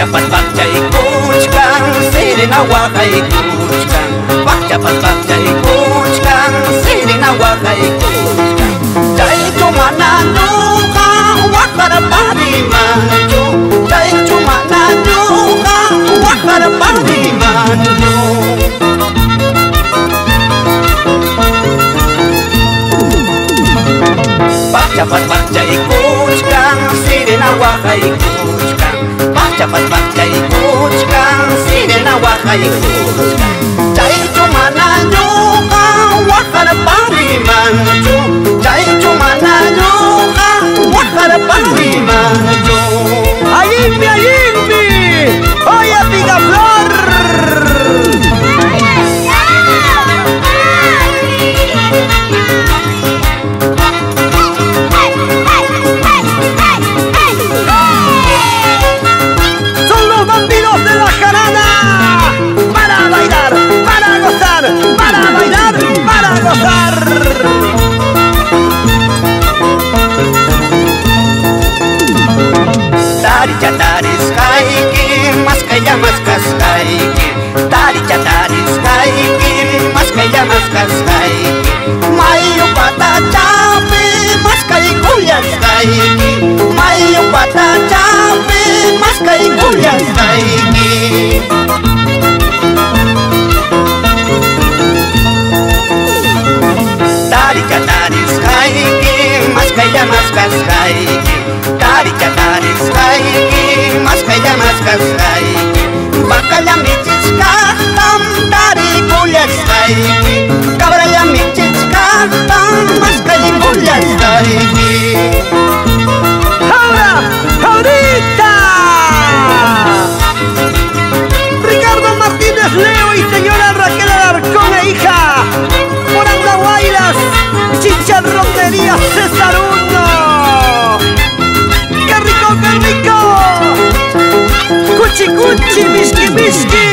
Bakchapas bakchaykuchkan sirina waqaykuchkan. Bakchapas bakchaykuchkan sirina waqaykuchkan. Chaychu mana ñuqa waqarparimanchu. Chaychu mana ñuqa waqarparimanchu. Bakchapas bakchaykuchkan sirina waqaykuchkan. Bakchapas bakchaykuchkan sirina waqaykuchkan. Chaychu mana ñuqa waqarparimanchu. Chaychu mana ñuqa waqarparimanchu. ¡Ayimbi, ayimbi! ¡Oye, Picaflor! ¡Son los bandidos de la jarana! ¡Para bailar, para gozar! ¡Para bailar, para gozar! Taricha taris kaiki, maskaya maskas kaiki. Taricha taris kaiki, maskaya maskas kaiki. Mayu pata chapi, maskai kuyas kaiki. Mayu pata chapi, maskai kuyas kaiki. Taricha taris kaiki, maskaya maskas kaiki. Taricha taris kaiki, maskaya maskas kaiki. Bakaya michichkaqtam tarikullak kaiki. Cabraya michichkaqtam maskaykullas kaiki. ¡Ahora! ¡Ahorita! Ricardo Martínez Leo y señora Raquel Alarcón e hija. Por Andahuaylas, Chicharronería César Uno. ¡Qué rico, qué rico! ¡Cuchi, cuchi, misqui, misqui!